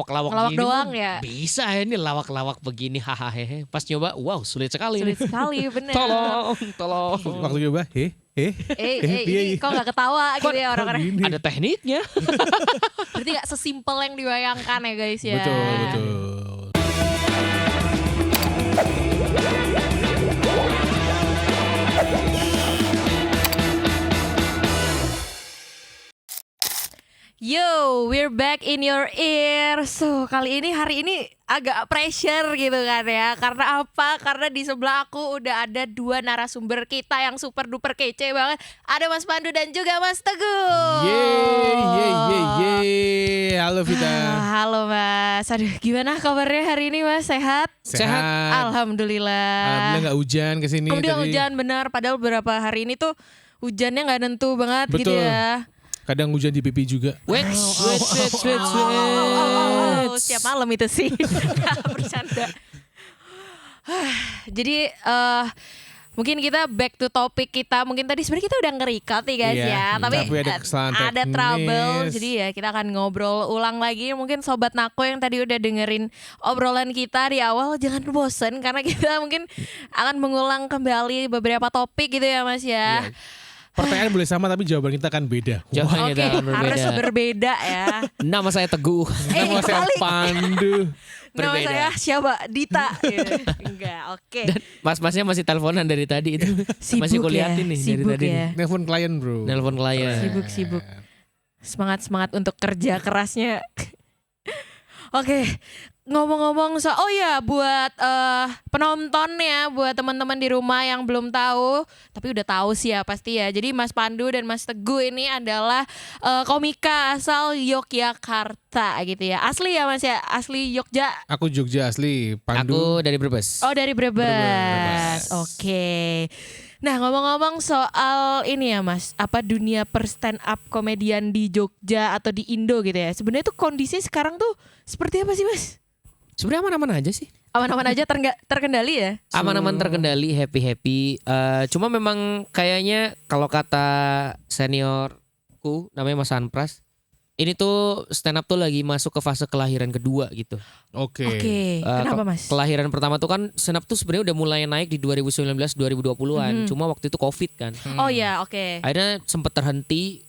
lawak Ngelawak gini doang mah ya. bisa ini lawak-lawak begini hahaha. Pas nyoba wow sulit sekali Sulit nih. sekali bener. Tolong. Waktu coba, Ini kok gak ketawa gitu ya orang-orang. gini. Ada tekniknya. Berarti gak sesimpel yang dibayangkan ya guys ya. Betul. Yo, we're back in your ear. So, hari ini agak pressure gitu kan ya. Karena apa? Karena di sebelah aku udah ada dua narasumber kita yang super duper kece banget. Ada Mas Pandu dan juga Mas Teguh. Yeay. Halo Vita. Halo Mas. Aduh, gimana kabarnya hari ini Mas? Sehat? Sehat. Alhamdulillah. Alhamdulillah gak hujan kesini Kemudian tadi. hujan benar. Padahal beberapa hari ini tuh hujannya gak nentu banget gitu Betul. ya. Kadang hujan di pipi juga. Wait. Setiap malam itu sih. Bercanda. Jadi mungkin kita back to topik kita. Mungkin tadi sebenarnya kita udah nge-record nih guys Iya, ya. Tapi tapi ada kesalahan ada teknis. trouble. Jadi ya kita akan ngobrol ulang lagi. Mungkin Sobat Nako yang tadi udah dengerin obrolan kita di awal, jangan bosen. Karena kita mungkin akan mengulang kembali beberapa topik gitu ya Mas ya. Iya. Pertanyaan boleh sama tapi jawaban kita akan beda. Jawabannya Oke, berbeda. harus berbeda ya. Nama saya Teguh. Nama saya kebalik. Pandu. Nama Berbeda. saya siapa? Dita. Gitu. Enggak, oke. Dan mas-masnya masih teleponan dari tadi itu. Sibuk masih ya, kuliahin nih dari sibuk tadi. ya. Nelfon klien bro. Nelpon klien. Sibuk. Semangat untuk kerja kerasnya. Oke, ngomong-ngomong buat penonton ya, buat teman-teman di rumah yang belum tahu, tapi udah tahu sih ya pasti ya. Jadi Mas Pandu dan Mas Teguh ini adalah komika asal Yogyakarta gitu ya. Asli ya Mas ya, asli Jogja. Aku Jogja asli. Pandu. Aku dari Brebes. Oh dari Brebes. Brebes. Oke. Nah ngomong-ngomong soal ini ya Mas, apa dunia per stand up komedian di Jogja atau di Indo gitu ya. Sebenarnya tuh kondisi sekarang tuh seperti apa sih Mas? Sebenarnya aman-aman aja sih. Aman-aman aja terkendali ya? Aman-aman terkendali, happy-happy. Cuma memang kayaknya kalau kata seniorku namanya Mas Anpras, ini tuh stand up tuh lagi masuk ke fase kelahiran kedua gitu. Oke. Eh, Kenapa Mas? Kelahiran pertama tuh kan stand up tuh sebenarnya udah mulai naik di 2019 2020-an. Cuma waktu itu Covid kan. Oh ya oke. Akhirnya sempat terhenti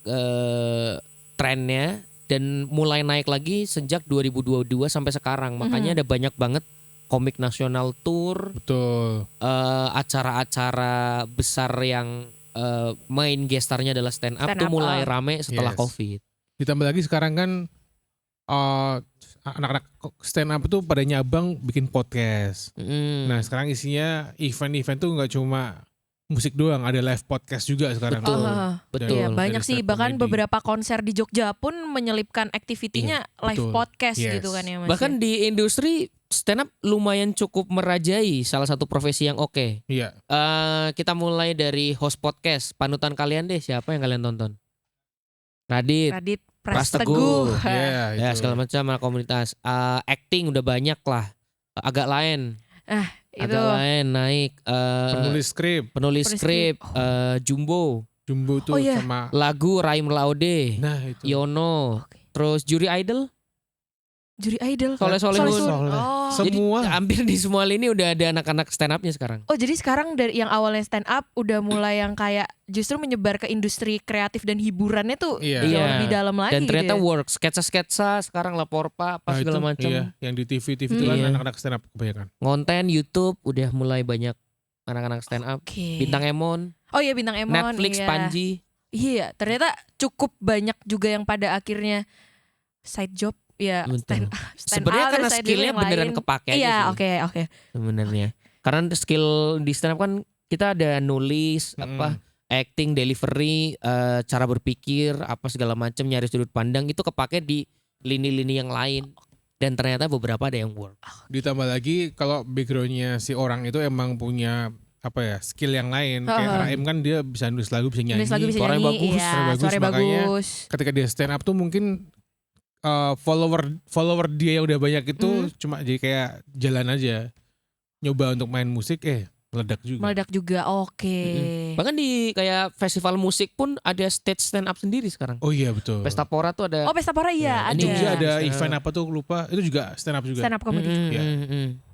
trennya dan mulai naik lagi sejak 2022 sampai sekarang. Makanya ada banyak banget komik nasional tour, Betul. acara-acara besar yang main gestarnya adalah stand up Stand tuh up, mulai rame setelah Yes. Covid. Ditambah lagi sekarang kan anak-anak stand up tuh pada nyabang bikin podcast. Nah sekarang isinya event-event tuh nggak cuma musik doang, ada live podcast juga sekarang. Betul. Iya Betul. Dari banyak sih, stand-up bahkan comedy. beberapa konser di Jogja pun menyelipkan aktivitinya live betul. podcast Yes. gitu kan ya Mas. Bahkan di industri stand up lumayan cukup merajai salah satu profesi yang oke. Iya. Kita mulai dari host podcast. Panutan kalian deh, siapa yang kalian tonton? Radit, Radit Pras Pras Teguh. Teguh. Iya, ya itu. segala macam komunitas. Acting udah banyak lah. Agak lain, Itu agak lain naik. Penulis Penulis skrip, Jumbo, Jumbo tuh Oh, iya. sama. lagu Raim Laude, Nah itu. Yono, terus Juri Idol. Juri Idol. Soleh Solihun. Soleh. Oh. Semua. Jadi hampir di semua lini udah ada anak-anak stand up-nya sekarang. Oh jadi sekarang dari yang awalnya stand up udah mulai yang kayak justru menyebar ke industri kreatif dan hiburannya tuh Iya. jauh Iya. lebih dalam lagi Dan ternyata gitu ya. work, sketsa-sketsa sekarang Laporpa apa Nah, segala itu, macam. Iya, yang di TV itu kan Iya. anak-anak stand up kebanyakan. Ngonten YouTube udah mulai banyak anak-anak stand up. Oke. Bintang Emon, Oh iya Bintang Emon. Netflix, iya. Panji. Iya ternyata cukup banyak juga yang pada akhirnya side job ya Betul. stand Sebenarnya up, karena side skillnya deal yang beneran lain. kepake aja Iya sih oke. sebenarnya. Karena skill di stand up kan kita ada nulis, apa acting, delivery, cara berpikir, apa segala macam, nyari sudut pandang itu kepake di lini-lini yang lain. Dan ternyata beberapa ada yang work. Ditambah lagi kalau backgroundnya si orang itu emang punya apa ya skill yang lain. Kayak Raim kan dia bisa nulis lagu, bisa nyanyi. Nulis lagu bisa Suaranya nyanyi, bagus, iya, suaranya suaranya bagus. bagus. Ketika dia stand up tuh mungkin follower dia yang udah banyak itu cuma jadi kayak jalan aja. Nyoba untuk main musik meledak juga. Oke. Bahkan di kayak festival musik pun ada stage stand up sendiri sekarang. Oh iya betul. Pesta Pora tuh ada. Oh Pesta Pora iya ada. Jogja ada Stand up. event apa tuh lupa, itu juga stand up juga. Stand up comedy. Iya.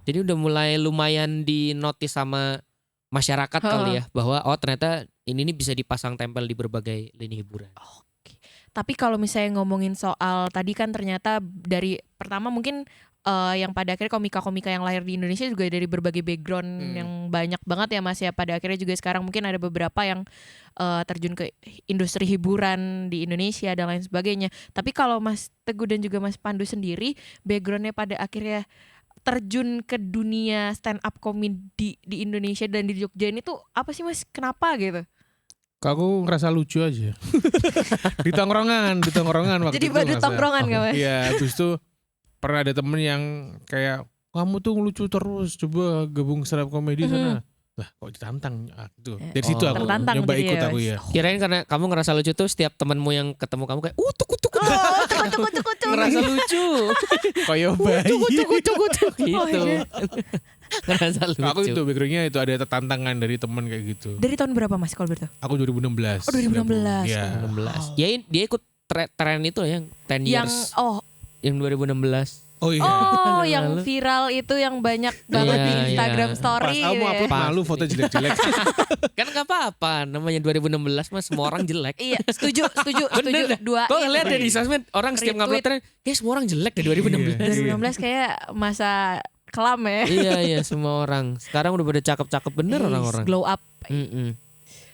Jadi udah mulai lumayan di notice sama masyarakat kali ya, bahwa oh ternyata ini nih bisa dipasang tempel di berbagai lini hiburan. Tapi kalau misalnya ngomongin soal tadi kan ternyata dari pertama mungkin yang pada akhirnya komika-komika yang lahir di Indonesia juga dari berbagai background yang banyak banget ya Mas ya. Pada akhirnya juga sekarang mungkin ada beberapa yang terjun ke industri hiburan di Indonesia dan lain sebagainya. Tapi kalau Mas Teguh dan juga Mas Pandu sendiri backgroundnya pada akhirnya terjun ke dunia stand up comedy di Indonesia dan di Jogja ini tuh apa sih Mas? Kenapa gitu? Aku ngerasa lucu aja. di tongkrongan waktu Jadi itu. badut tongkrongan gak Mas? Iya, habis itu pernah ada temen yang kayak kamu tuh ngelucu terus, coba gabung stand up comedy sana. Lah kok ditantang gitu. Dari situ aku tertantang nyoba jadi ikut ya, aku Mas. ya. Kirain karena kamu ngerasa lucu tuh setiap temanmu yang ketemu kamu kayak tuk Kucuk. ngerasa lucu. Kayak bayi. Gitu. Ngerasa lucu. Aku itu backgroundnya itu ada tantangan dari temen kayak gitu. Dari tahun berapa Mas kalau berarti? Aku 2016. Oh 2016. Iya. 2016. Dia ikut tren itu yang 10 Yang years yang yang 2016. Oh iya. yang viral itu yang banyak banget di Iya, Instagram iya. story Pas kamu gitu ya. upload malu foto jelek-jelek. Kan gak apa-apa, namanya 2016 mah semua orang jelek. Iya, setuju. Bener. Dua. Kok ngeliat ya di sosmed orang setiap ngupload tren, kayak semua orang jelek deh 2016. 2016 kayak masa kelam ya. Iya semua orang. Sekarang udah pada cakep-cakep bener orang-orang. Glow up.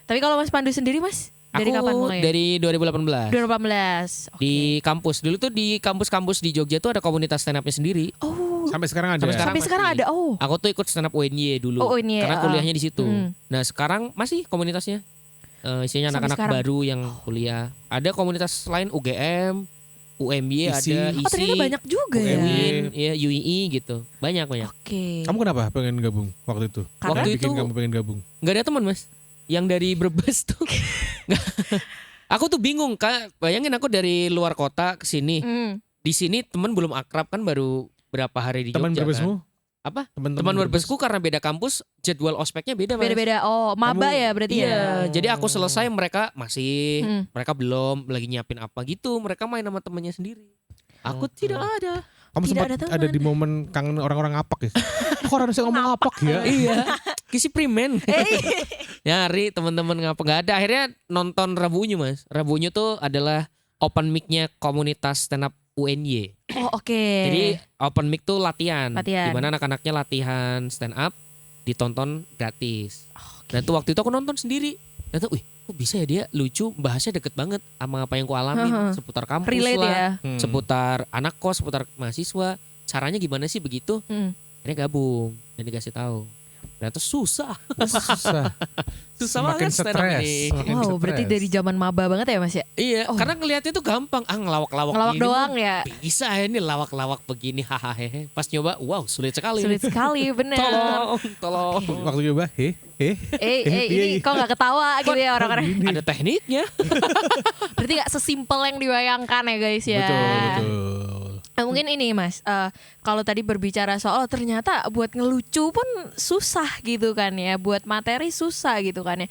Tapi kalau Mas Pandu sendiri Mas, dari kapan mulai? Dari 2018. 2018. Di kampus. Dulu tuh di kampus-kampus di Jogja tuh ada komunitas stand up-nya sendiri. Oh, Sampai sekarang ada. Sampai sampai sekarang masih. ada. Oh. Aku tuh ikut stand up UNY dulu. Oh, UNY, karena kuliahnya di situ. Mm. Nah, sekarang masih komunitasnya. Isinya Sampai anak-anak sekarang. baru yang kuliah. Ada komunitas lain UGM, UMY ISI. ada, Oh, ternyata banyak juga ya. UMY. UIN, ya UII gitu. Banyak. Oke. Kamu kenapa pengen gabung waktu itu? Karena- Yang Waktu bikin itu- kamu pengen gabung? Nggak ada teman, Mas. Yang dari Brebes tuh. Aku tuh bingung, Kak. Bayangin aku dari luar kota ke sini. Di sini teman belum akrab kan, baru berapa hari di Teman Jogja kan. berbesmu? Apa? Teman Teman berbesku karena beda kampus, jadwal ospeknya beda, Mas. Beda-beda. Oh, maba Kamu- ya berarti Iya, ya. jadi aku selesai mereka masih, Hmm. mereka belum lagi nyiapin apa gitu, mereka main sama temennya sendiri. Aku tidak ada. Kamu Tidak sempat ada ada teman. di momen kangen orang-orang apak ya? Kok orang saya ngomong apak ya? Iya, kisi primen. Nyari teman-teman ngapa nggak ada. Akhirnya nonton Rabunya, Mas. Rabunya tuh adalah open mic-nya komunitas stand up UNY. Oh, oke. Jadi open mic tuh latihan, Latihan. dimana anak-anaknya latihan stand up, ditonton gratis. Dan tuh waktu itu aku nonton sendiri. Dan tuh, wih, kok bisa ya dia lucu, bahasnya deket banget sama apa yang ku alamin seputar kampus Relate lah, ya. seputar anak kos, seputar mahasiswa. Caranya gimana sih begitu? Hmm. Akhirnya gabung dan dikasih tahu. Ternyata susah. Susah. Susah Semakin banget stand up stres. ini. Semakin Wow, stres. berarti dari zaman maba banget ya Mas ya? Iya, Oh. karena ngelihatnya tuh gampang. Ngelawak-lawak Ngelawak gini doang mah ya. Bisa ya ini lawak-lawak begini, hahaha. Pas nyoba, wow, sulit sekali. Sulit sekali, bener. Tolong. Waktu coba, Eh, iya, ini iya. kok gak ketawa gitu ya orang-orang. Ada tekniknya. Berarti gak sesimpel yang dibayangkan ya guys ya. Betul. Nah, mungkin ini Mas, kalau tadi berbicara soal ternyata buat ngelucu pun susah gitu kan ya, buat materi susah gitu kan ya.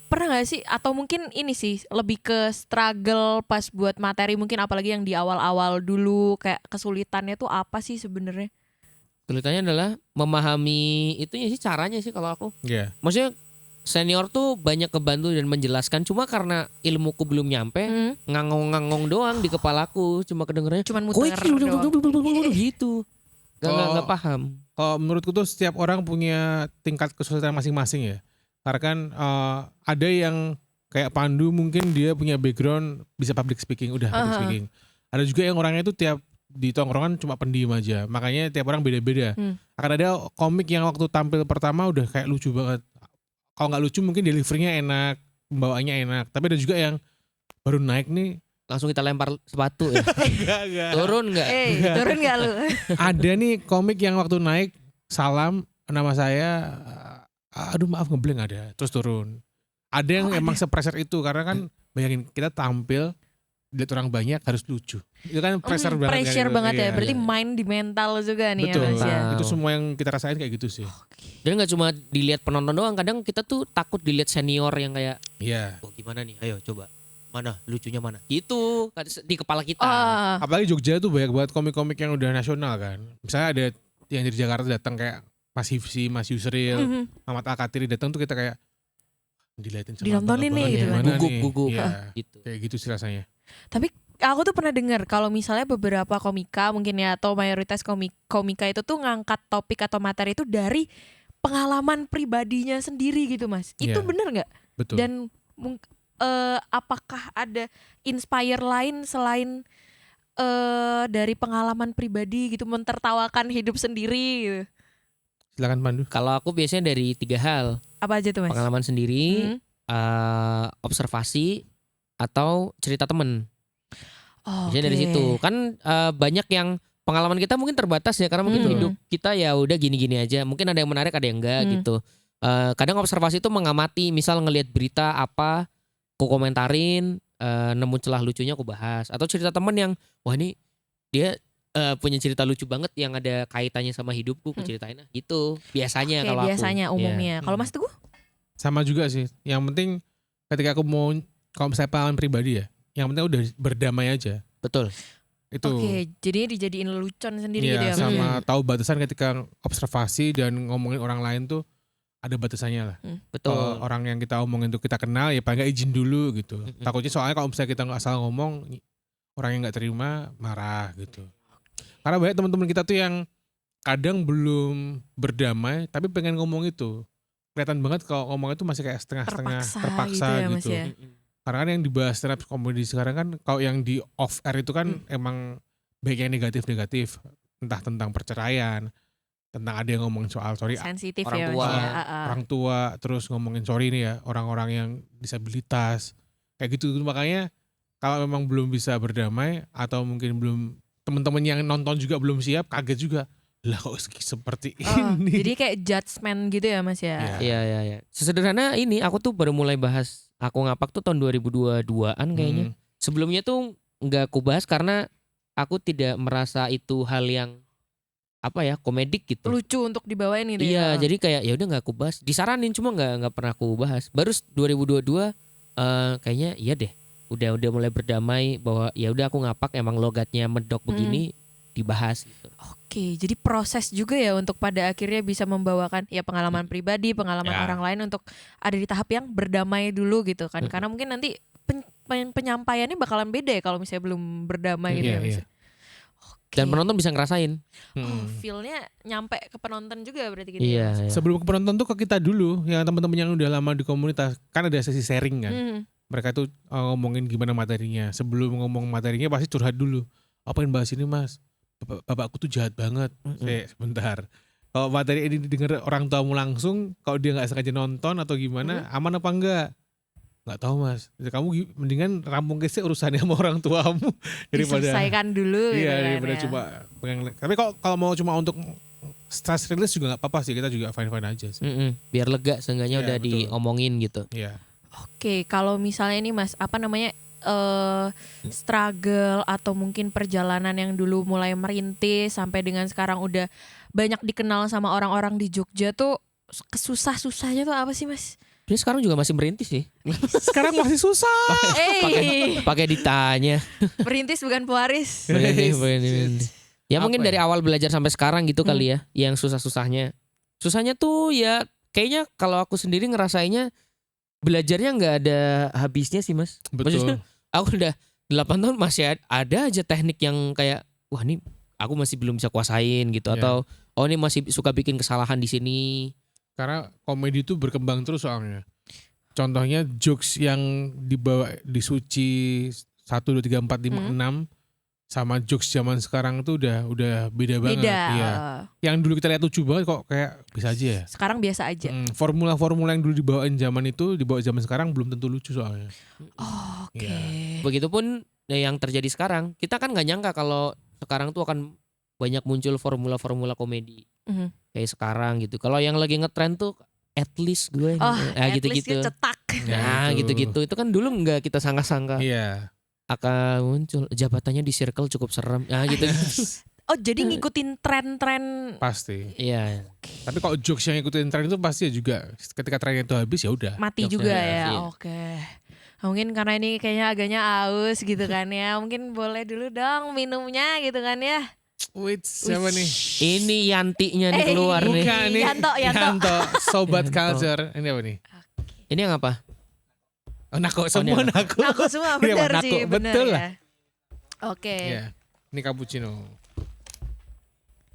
Pernah gak sih, atau mungkin ini sih lebih ke struggle pas buat materi, mungkin apalagi yang di awal-awal dulu, kayak kesulitannya tuh apa sih sebenarnya? Kesulitannya adalah memahami itunya sih, caranya sih kalau aku. Iya. Maksudnya senior tuh banyak kebantu dan menjelaskan, cuma karena ilmuku belum nyampe, ngangong-ngangong doang di kepalaku, cuma kedengerannya Cuman "Kok muter iki doang." gitu. Gak paham. Kalau menurutku tuh setiap orang punya tingkat kesulitan masing-masing ya. Karena kan ada yang kayak Pandu mungkin dia punya background bisa public speaking, udah public speaking. Ada juga yang orangnya itu tiap di tongkrongan cuma pendiam aja. Makanya tiap orang beda-beda. Akan ada komik yang waktu tampil pertama udah kayak lucu banget. Kalau nggak lucu mungkin deliverynya enak, pembawaannya enak. Tapi ada juga yang baru naik nih. Langsung kita lempar sepatu ya. Enggak. Turun nggak? Turun gak lu? Ada nih komik yang waktu naik salam nama saya, aduh maaf ngeblank ada, terus turun. Ada yang emang sepreser itu karena kan bayangin kita tampil dilihat orang banyak harus lucu. Itu kan pressure banget. Pressure kan, banget ya. iya, Berarti iya. main di mental juga nih Betul. ya Mas ya. Itu semua yang kita rasain kayak gitu sih. Dan nggak cuma dilihat penonton doang, kadang kita tuh takut dilihat senior yang kayak, Iya. oh gimana nih, ayo coba, mana lucunya mana, gitu di kepala kita. Ah, Apalagi Jogja tuh banyak banget komik-komik yang udah nasional kan. Misalnya ada yang dari Jakarta datang kayak Mas Hifsi, Mas Yusril, Ahmad Al-Katiri datang tuh kita kayak diliatin sama Ditontonin nih, abang-abang gitu kan. gimana nih. Gugup. Iya, Gitu. kayak gitu sih rasanya. Tapi aku tuh pernah dengar kalau misalnya beberapa komika mungkin ya atau mayoritas komika itu tuh ngangkat topik atau materi itu dari pengalaman pribadinya sendiri gitu Mas. Itu Iya. bener nggak? Betul. Dan apakah ada inspire lain selain dari pengalaman pribadi gitu mentertawakan hidup sendiri gitu. Silakan Pandu. Kalau aku biasanya dari 3 hal, Apa aja tuh Mas? pengalaman sendiri, observasi, atau cerita temen. Oh, Biasanya dari situ. Kan banyak yang pengalaman kita mungkin terbatas ya, karena mungkin hidup kita ya udah gini-gini aja. Mungkin ada yang menarik, ada yang enggak gitu. Kadang observasi itu mengamati, misal ngelihat berita apa, aku komentarin, nemu celah lucunya aku bahas. Atau cerita temen yang, wah ini dia punya cerita lucu banget yang ada kaitannya sama hidupku, aku ceritain gitu. Biasanya Oke, kalau aku. biasanya umumnya. Kalau Mas Teguh? Sama juga sih. Yang penting ketika aku mau, kalau misalnya pengalaman pribadi ya, yang penting udah berdamai aja. Betul. Itu. Oke, jadi dijadiin lelucon sendiri Iya, gitu ya. sama tahu batasan ketika observasi dan ngomongin orang lain tuh ada batasannya lah. Betul. Kalau orang yang kita omongin tuh kita kenal ya paling nggak izin dulu gitu. Takutnya soalnya kalau misalnya kita nggak asal ngomong, orang yang nggak terima marah gitu. Karena banyak teman-teman kita tuh yang kadang belum berdamai tapi pengen ngomong itu. Kelihatan banget kalau ngomong itu masih kayak setengah-setengah terpaksa gitu ya, Mas gitu. ya. Karena kan yang dibahas stand up comedy sekarang kan kalau yang di off air itu kan emang baik yang negatif-negatif, entah tentang perceraian, tentang ada yang ngomongin soal sorry Sensitif Orang ya tua. Mas ya. orang tua, terus ngomongin sorry nih ya orang-orang yang disabilitas kayak gitu. Makanya kalau memang belum bisa berdamai atau mungkin belum, teman-teman yang nonton juga belum siap, kaget juga lah kok seperti Oh, ini. jadi kayak judgement gitu ya Mas ya. Iya. Iya. Sesederhana ini aku tuh baru mulai bahas Aku Ngapak tuh tahun 2022-an kayaknya. Sebelumnya tuh nggak aku bahas karena aku tidak merasa itu hal yang apa ya, komedik gitu. Lucu untuk dibawain gitu Iya, ya. jadi kayak ya udah nggak aku bahas. Disaranin cuma nggak pernah aku bahas. Baru 2022 kayaknya iya deh. Udah mulai berdamai bahwa ya udah aku ngapak emang logatnya medok begini dibahas gitu. Oke, jadi proses juga ya untuk pada akhirnya bisa membawakan ya pengalaman pribadi, pengalaman Ya. orang lain untuk ada di tahap yang berdamai dulu gitu kan. Karena mungkin nanti penyampaiannya bakalan beda ya kalau misalnya belum berdamai gitu Iya, ya Mas. iya. Oke. Dan penonton bisa ngerasain. Oh, feel-nya nyampe ke penonton juga berarti gitu Iya. ya Mas. Sebelum ke penonton tuh ke kita dulu, yang teman-teman yang udah lama di komunitas, kan ada sesi sharing kan. Mereka tuh ngomongin gimana materinya. Sebelum ngomong materinya pasti curhat dulu. Apa yang bahas ini Mas? Bapakku tuh jahat banget. Sebentar. Kalau materi ini didengar orang tuamu langsung, kalau dia nggak sengaja nonton atau gimana, aman apa enggak? Nggak tahu Mas. Kamu mendingan rampung sih urusannya sama orang tuamu daripada. Diselesaikan dulu gitu Iya, kan daripada ya. cuma pengen. Tapi kalau mau cuma untuk stress release juga nggak apa-apa sih. Kita juga fine-fine aja sih. Biar lega seenggaknya Iya, udah betul. diomongin gitu. Iya. Oke, kalau misalnya ini Mas, apa namanya struggle atau mungkin perjalanan yang dulu mulai merintis sampai dengan sekarang udah banyak dikenal sama orang-orang di Jogja tuh kesusah-susahnya tuh apa sih Mas? Ini sekarang juga masih merintis sih. Sekarang masih susah. Pakai ditanya. Merintis bukan pewaris. Ya mungkin Apa dari awal belajar sampai sekarang gitu kali ya. Yang susah-susahnya. Susahnya tuh ya kayaknya kalau aku sendiri ngerasainnya belajarnya nggak ada habisnya sih Mas. Maksudnya Betul. aku udah 8 tahun masih ada aja teknik yang kayak wah ini aku masih belum bisa kuasain gitu. Ya. Atau oh ini masih suka bikin kesalahan di sini. Karena komedi itu berkembang terus soalnya. Contohnya jokes yang dibawa di Suci 1, 2, 3, 4, 5, 6 sama jokes zaman sekarang tuh udah beda banget. Beda. Iya. Yang dulu kita lihat lucu banget kok kayak bisa aja ya. Sekarang biasa aja. Formula-formula yang dulu dibawain zaman itu dibawa zaman sekarang belum tentu lucu soalnya. Oke. Iya. Begitupun yang terjadi sekarang. Kita kan nggak nyangka kalau sekarang tuh akan banyak muncul formula-formula komedi kayak sekarang gitu. Kalau yang lagi ngetren tuh at least gue, Oh, nah, at least gitu-gitu. dia cetak. Nah itu. gitu-gitu. Itu kan dulu nggak kita sangka-sangka. Iya. akan muncul jabatannya di circle cukup serem. Nah gitu. Oh jadi ngikutin tren-tren. Pasti. Iya. Tapi kalau jokes yang ikutin tren itu pasti ya juga ketika trennya itu habis ya udah. Mati Jokes juga yang ya. iya. Oke. Mungkin karena ini kayaknya agaknya aus gitu kan ya. Mungkin boleh dulu dong minumnya gitu kan ya. Wait, siapa nih? Ini Yantinya nih keluar nih. Bukan nih. Yanto. Sobat Yanto. Culture. Ini apa nih? Ini yang apa? Oh, nako, ini semua apa? nako. Aku semua Iya, benar nako, sih, benar betul ya. lah. Oke. Iya. Ini cappuccino.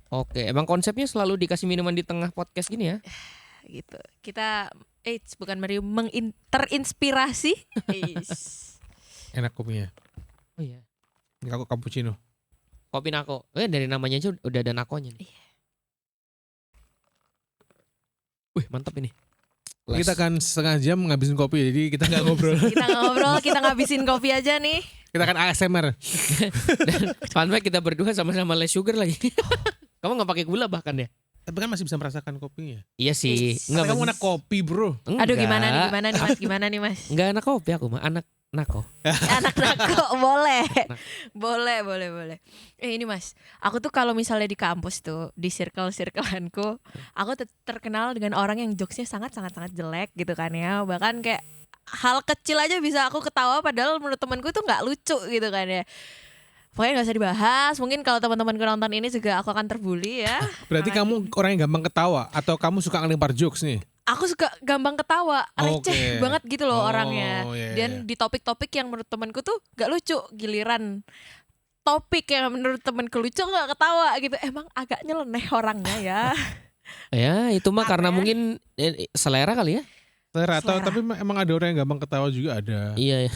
Oke, emang konsepnya selalu dikasih minuman di tengah podcast gini ya? Gitu. Kita bukan terinspirasi. Enak kopinya. Oh iya. Ini aku cappuccino. Kopi Nako. Dari namanya aja udah ada nakonya nih. Wih, mantap ini. Kita kan setengah jam ngabisin kopi, jadi kita nggak ngobrol. Kita ngobrol, kita ngabisin kopi aja nih. Kita kan ASMR. Dan fun fact kita berdua sama-sama less sugar lagi. Kamu nggak pakai gula bahkan ya? Tapi kan masih bisa merasakan kopinya. Iya sih. Is. Kamu anak kopi bro. Aduh gimana nih mas? Enggak anak kopi aku mah, anak nako. Anak nako boleh. Ini mas, aku tuh kalau misalnya di kampus tuh di circle-circleanku, aku terkenal dengan orang yang jokesnya sangat jelek gitu kan ya. Bahkan kayak hal kecil aja bisa aku ketawa padahal menurut temanku tuh nggak lucu gitu kan ya. Pokoknya gak usah dibahas. Mungkin kalau teman-temanku nonton ini juga aku akan terbully ya. Berarti kamu orang yang gampang ketawa atau kamu suka ngelempar jokes nih? Aku suka gampang ketawa, receh banget gitu loh orangnya. Iya, Dan di topik-topik yang menurut temanku tuh gak lucu, giliran topik yang menurut temanku lucu gak ketawa gitu. Emang agak nyeleneh orangnya ya. Ya, itu mah Apa karena ya? mungkin selera kali ya. Atau Selera. tapi emang ada orang yang gampang ketawa juga ada. Iya ya.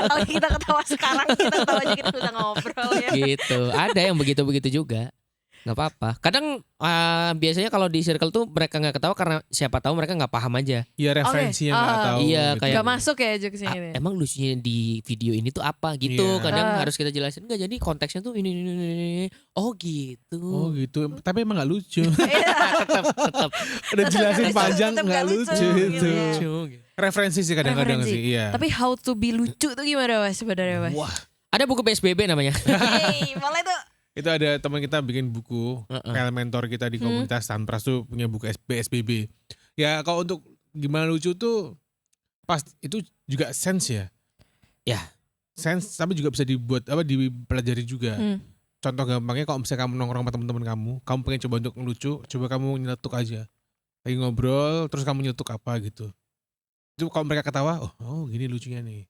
Kalau kita ketawa sekarang, kita ketawa aja kita udah ngobrol ya. Gitu. Ada yang begitu-begitu juga. Nggak apa-apa. Kadang biasanya kalau di circle tuh mereka nggak ketawa karena siapa tahu mereka nggak paham aja. Iya referensinya nggak tahu. Iya, gitu. kayak- Gak masuk ya jokesnya ini. Emang lucunya di video ini tuh apa gitu. Iya. Kadang harus kita jelasin enggak, jadi konteksnya tuh ini. Oh gitu. Oh gitu. Tapi emang nggak lucu. Iya. Tetap Udah jelasin Tetep panjang nggak nggak lucu, lucu gitu itu. ya. lucu. Referensi sih kadang-kadang Referensi. sih. Iya. Tapi how to be lucu tuh gimana mas sebenarnya mas? Wah. Ada buku PSBB namanya. Hey, boleh tuh. Itu ada teman kita bikin buku, kayak mentor kita di Hmm. komunitas Tanpras tuh punya buku PSBB. Ya kalau untuk gimana lucu tuh pas itu juga sense ya. Ya. Sense tapi juga bisa dibuat dipelajari juga. Hmm. Contoh gampangnya kalau misalnya kamu nongkrong sama teman-teman kamu pengen coba untuk ngelucu, coba kamu nyeletuk aja. Lagi ngobrol terus kamu nyeletuk apa gitu. Itu kalau mereka ketawa, oh gini lucunya nih.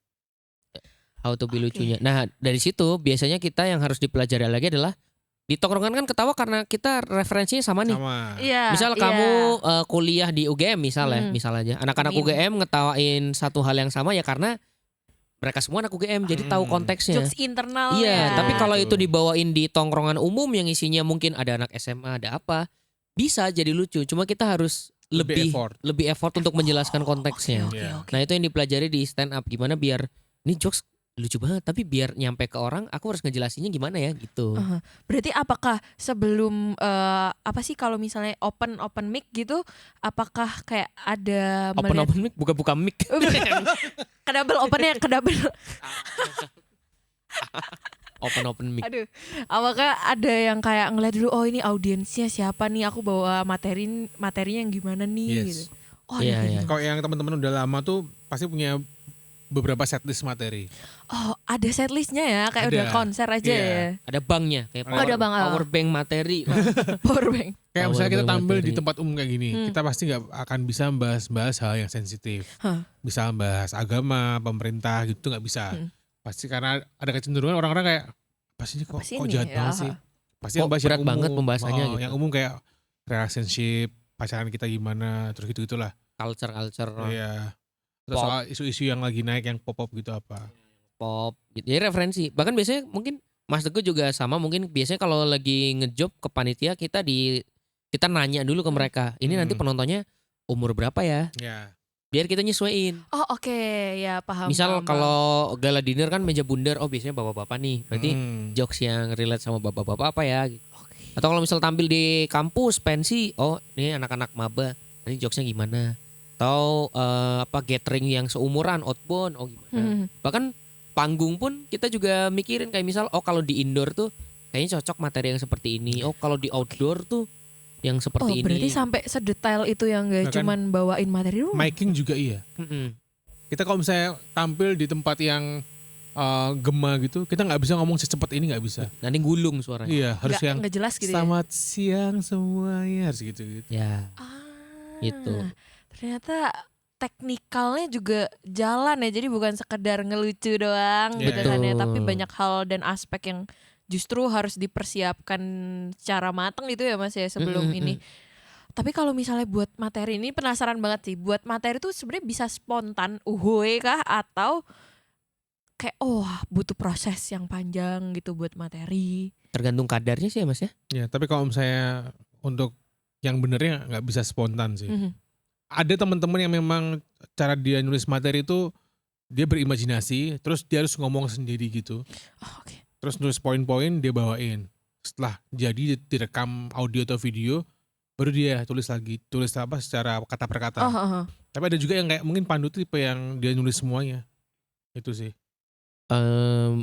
How to be Oke. lucunya. Nah, dari situ biasanya kita yang harus dipelajari lagi adalah di tongkrongan kan ketawa karena kita referensinya sama nih. Sama. Iya. Misal iya. kamu kuliah di UGM misalnya, misal aja. Anak-anak Amin. UGM ngetawain satu hal yang sama ya karena mereka semua anak UGM jadi tahu konteksnya. jokes internal. Iya, ya. tapi kalau itu Betul. dibawain di tongkrongan umum yang isinya mungkin ada anak SMA, ada apa, bisa jadi lucu. Cuma kita harus lebih effort untuk menjelaskan konteksnya. Oke, Iya. oke. Nah, itu yang dipelajari di stand up, gimana biar ini jokes lucu banget tapi biar nyampe ke orang aku harus ngejelasinnya gimana ya gitu. Berarti apakah sebelum apa sih kalau misalnya open mic gitu, apakah kayak ada Open mic buka mic. kedouble opennya kedouble. Open mic. Aduh, apakah ada yang kayak ngeliat dulu, oh ini audiensnya siapa nih, aku bawa materinya yang gimana nih Yes. gitu. Oh Iya, ada iya. gitu. Kalau yang teman-teman udah lama tuh pasti punya beberapa setlist materi. Oh ada setlistnya ya, kayak Ada. udah konser aja Iya. ya. Ada banknya kayak Oh, ada bank, power bank materi. Powerbank. Kayak Power misalnya kita bank tampil di materi. tempat umum kayak gini, kita pasti nggak akan bisa bahas hal yang sensitif. Hah. Bisa bahas agama, pemerintah gitu nggak bisa. Pasti karena ada kecenderungan orang-orang kayak apa sih ini, Apa sih kok ini jahat ya? banget sih. Pasti Kok yang bahas berat yang umum. banget pembahasannya gitu. Yang umum kayak relationship, pacaran kita gimana, terus gitu-gitulah. culture Iya. Terus Pop. soal isu-isu yang lagi naik yang pop-pop gitu apa. pop gitu. Jadi referensi. Bahkan biasanya mungkin Mas Teguh juga sama, mungkin biasanya kalau lagi ngejob ke panitia kita nanya dulu ke mereka. Ini nanti penontonnya umur berapa ya? Ya. Biar kita nyesuaiin. Oh oke, ya paham. Misal paham, kalau gala dinner kan meja bundar, oh biasanya bapak-bapak nih. Berarti jokes yang relate sama bapak-bapak apa ya? Gitu. paham. Oke. Atau kalau misal tampil di kampus pensi, oh ini anak-anak maba, nanti jokesnya gimana? atau gathering yang seumuran outbound gimana. Bahkan panggung pun kita juga mikirin kayak misal kalau di indoor tuh kayaknya cocok materi yang seperti ini. Kalau di outdoor tuh yang seperti ini. Berarti sampai sedetail itu yang gak cuman bawain materi doang. Miking juga iya. Kita kalau misalnya tampil di tempat yang gema gitu, kita nggak bisa ngomong secepat ini, nggak bisa. Nanti gulung suaranya. Iya, harus yang nggak jelas gitu. Selamat siang semuanya, harus gitu. Ya. Gitu. Ternyata teknikalnya juga jalan ya, jadi bukan sekedar ngelucu doang gitu kan ya, tapi banyak hal dan aspek yang justru harus dipersiapkan secara matang gitu ya Mas ya sebelum ini. Tapi kalau misalnya buat materi ini penasaran banget sih, buat materi tuh sebenarnya bisa spontan uhuy kah atau kayak butuh proses yang panjang gitu buat materi? Tergantung kadarnya sih ya Mas ya. Ya, tapi kalau misalnya untuk yang benernya nggak bisa spontan sih. Ada teman-teman yang memang cara dia nulis materi itu dia berimajinasi, terus dia harus ngomong sendiri gitu. Terus nulis poin-poin dia bawain. Setelah jadi direkam audio atau video, baru dia tulis lagi, secara kata per kata. Tapi ada juga yang kayak mungkin Pandu tipe yang dia nulis semuanya. Itu sih.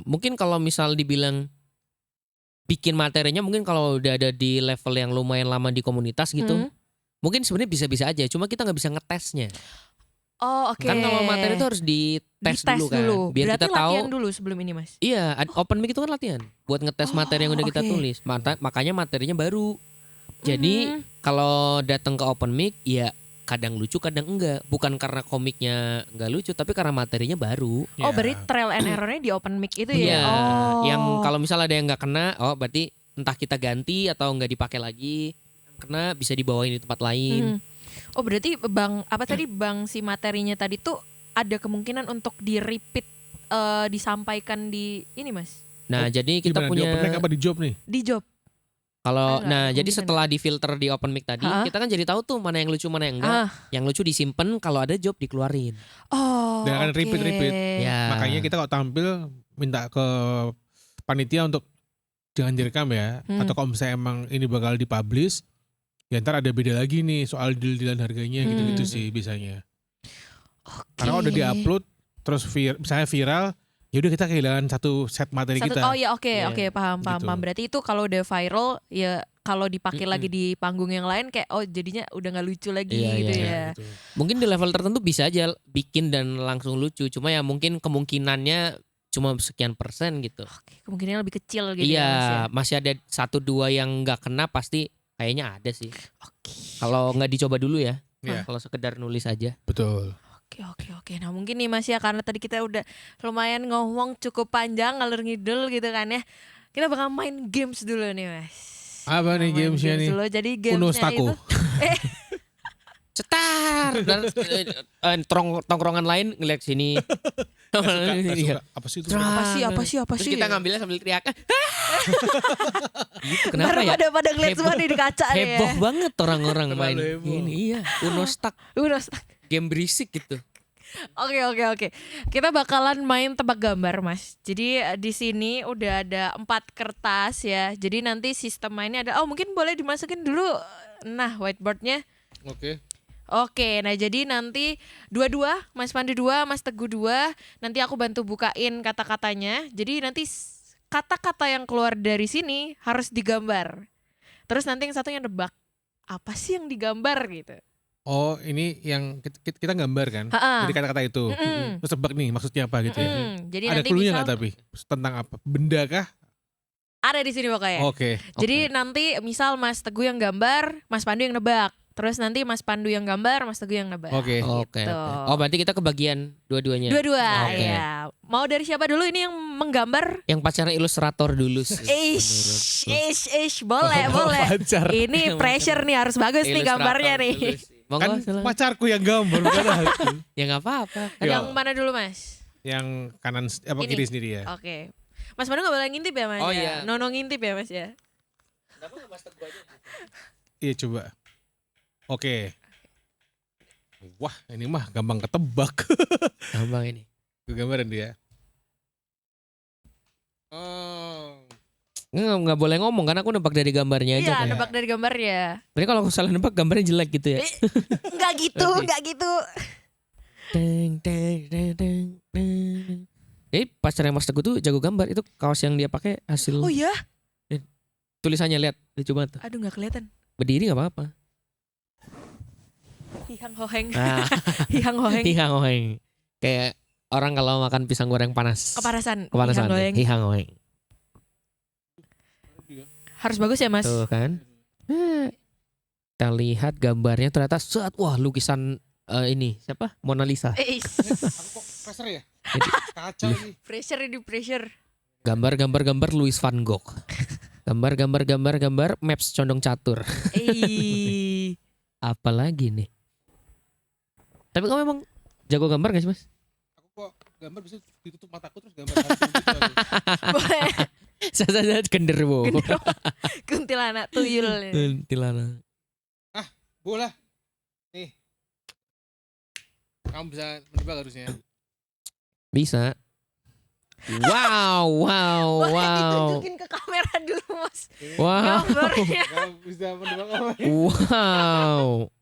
Mungkin kalau misal dibilang bikin materinya, mungkin kalau udah ada di level yang lumayan lama di komunitas gitu, mungkin sebenarnya bisa-bisa aja. Cuma kita nggak bisa ngetesnya. Kan kalau materi itu harus dites dulu kan. Biar berarti kita tahu. latihan dulu sebelum ini Mas. Iya, open mic itu kan latihan buat ngetes materi yang udah kita tulis. Makanya materinya baru. Jadi kalau datang ke open mic ya kadang lucu kadang enggak, bukan karena komiknya enggak lucu tapi karena materinya baru. Berarti trial and errornya di open mic itu ya? Iya, yang kalau misalnya ada yang enggak kena, berarti entah kita ganti atau enggak dipakai lagi, kena bisa dibawain di tempat lain. Berarti bang si materinya tadi tuh ada kemungkinan untuk di repeat disampaikan di ini Mas? Nah jadi kita punya di open mic apa di job nih? Di job. Kalau jadi setelah difilter di open mic tadi, kita kan jadi tahu tuh mana yang lucu mana yang enggak. Yang lucu disimpan, kalau ada job dikeluarin. Dan akan repeat. Ya. Makanya kita kalau tampil minta ke panitia untuk jangan direkam ya. Atau kalau misalnya emang ini bakal dipublish, ya ntar ada beda lagi nih soal deal-dealan harganya gitu-gitu sih biasanya. Karena udah diupload terus misalnya viral, ya udah kita kehilangan satu set materi kita. Paham. Berarti itu kalau udah viral ya kalau dipakai lagi di panggung yang lain kayak jadinya udah nggak lucu lagi gitu ya. Gitu. Mungkin di level tertentu bisa aja bikin dan langsung lucu, cuma ya mungkin kemungkinannya cuma sekian persen gitu. Kemungkinannya lebih kecil gitu. Iya, masih ada 1-2 yang nggak kena pasti kayaknya ada sih. Kalau nggak dicoba dulu ya. Kalau sekedar nulis aja. Betul. Oke. Nah mungkin nih Mas ya, karena tadi kita udah lumayan ngomong cukup panjang ngalur ngidul gitu kan ya. Kita bakal main games dulu nih Mas. Apa nih gamesnya nih? Jadi gamesnya itu cetar dan tongkrongan lain ngeliat sini. Apa sih itu? Apa sih? Terus kita ngambilnya sambil teriak. Gitu, kenapa ya? Pada ngeliat semua nih di kaca nih ya. Heboh banget orang-orang main ini. Iya, Uno Stuck. Game berisik gitu. Oke. Kita bakalan main tebak gambar Mas. Jadi di sini udah ada 4 kertas ya. Jadi nanti sistem mainnya ada. Mungkin boleh dimasukin dulu. Nah whiteboardnya. Oke, nah jadi nanti 2-2, Mas Pandu 2, Mas Teguh 2. Nanti aku bantu bukain kata-katanya. Jadi nanti kata-kata yang keluar dari sini harus digambar. Terus nanti yang satunya nebak. Apa sih yang digambar gitu. Ini yang kita gambar kan? Jadi kata-kata itu. Terus tebak nih maksudnya apa gitu ya. Jadi ada nanti cluenya nggak tapi? Tentang apa? Benda kah? Ada di sini pokoknya. Jadi nanti misal Mas Teguh yang gambar, Mas Pandu yang nebak. Terus nanti Mas Pandu yang gambar, Mas Teguh yang nebak. Oke. Berarti kita kebagian dua-duanya. Dua-dua, ya. Mau dari siapa dulu ini yang menggambar? Yang pacarnya ilustrator dulu. Boleh. Ini pressure nih, harus bagus nih gambarnya nih. Kan pacarku yang gambar bukan aku. Ya nggak apa-apa. Yang mana dulu Mas? Yang kanan kiri sendiri ya. Oke. Mas Pandu nggak boleh ngintip ya Mas? Iya. Nono ngintip ya Mas ya. Kenapa nggak Mas Teguh aja? Iya coba. Oke. Wah ini mah gampang ketebak. Gampang ini. Gue gambarin dia. Nggak boleh ngomong kan, aku nebak dari gambarnya aja Iya, kan. nebak dari gambarnya. Berarti kalau aku salah nebak gambarnya jelek gitu ya. Enggak gitu, Oke. enggak gitu. Deng, deng, deng, deng, deng. Jadi pacarnya Mas Teguh tuh jago gambar. Itu kaos yang dia pakai hasil Oh iya? tulisannya, lihat. Lucu banget tuh. Aduh enggak kelihatan. Berdiri nggak apa-apa. Hihang hoheng. Ah, Hihang hoheng. hihang hoeng. Kayak orang kalau makan pisang goreng panas. Kepanasan. Kepanasan. Hihang hoheng. Hihang hoeng. Harus bagus ya, Mas? Tuh kan. Kita lihat gambarnya ternyata wah lukisan ini siapa? Mona Lisa. Aku kok pressure ya? Kacau sih. Pressure ini pressure. Gambar Louis van Gogh. Gambar maps condong catur. Apalagi nih? Tapi kamu memang jago gambar gak sih, Mas? Aku kok gambar bisa ditutup mataku terus gambar harus gitu. Boleh. Saya genderuwo. Kuntilanak tuyul. Kuntilanak. Bola. Nih. Kamu bisa menebak harusnya. Bisa. Wow. Ditunjukin ke kamera dulu, Mas. Wow. Gambarnya. Kamu bisa menebak apa? Wow.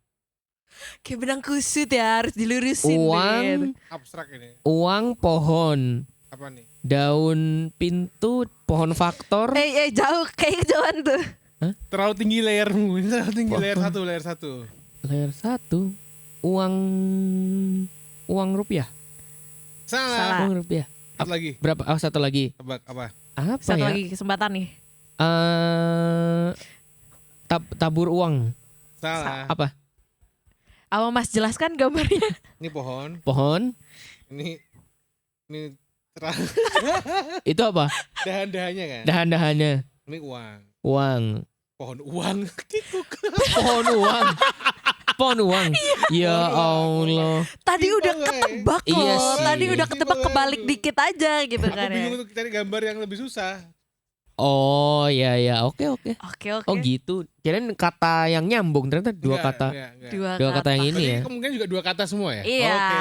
Kayak benang kusut ya, harus dilurusin. Uang, Abstrak ini. uang, pohon, Apa nih? daun pintu, pohon faktor. Jauh, kayak kejauhan tuh. Terlalu tinggi layarmu. Ini terlalu tinggi layar satu. Layar 1. Uang rupiah. Salah. Uang rupiah. Satu lagi. Berapa? Oh, satu lagi. Tebak apa? Apa Satu ya? lagi kesempatan nih. Tabur uang. Salah. Apa? Apa Mas jelaskan gambarnya? Ini pohon. Pohon. Ini Itu apa? dahan-dahannya kan? Dahan-dahannya. Ini uang. Uang. Pohon uang. Pohon uang. Pohon uang. Ya Allah. Tadi Gimana, udah ya? ketebak loh. Iya sih. Tadi udah ketebak Gimana kebalik tuh? dikit aja gitu Aku kan ya. bingung untuk cari gambar yang lebih susah. Oh ya. Oke. Oke. Oh gitu. Kirain kata yang nyambung, ternyata dua Enggak, kata. enggak. Dua kata yang ini Berarti ya. kemungkinan juga dua kata semua ya? Iya. Oke.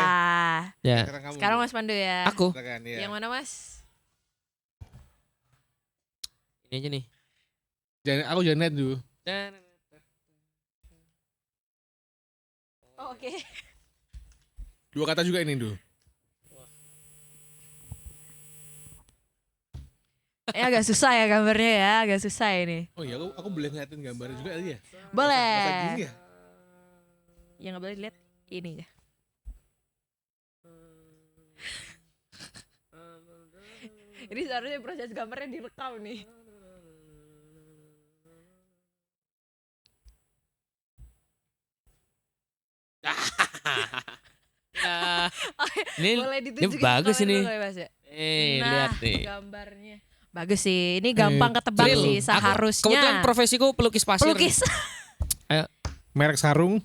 Ya. Kamu. Sekarang Mas Pandu ya. Aku. Silakan, ya. Yang mana Mas? Ini aja nih. Aku Janet dulu. Oh, oke. Dua kata juga ini dulu. Agak susah ya gambarnya ya, agak susah ini. Oh iya, aku boleh ngeliatin gambarnya juga kali ya? Masa Boleh. gini ya? Yang nggak boleh dilihat ininya. Ini seharusnya proses gambarnya direkam nih. Ini Boleh ditunjukin bagus ke kamera ini. dulu kali, Mas, ya? lihat nih. Gambarnya. Bagus sih. Ini gampang ketebak Real. sih Aku seharusnya. kebetulan profesiku pelukis pasir. Pelukis. Merek sarung?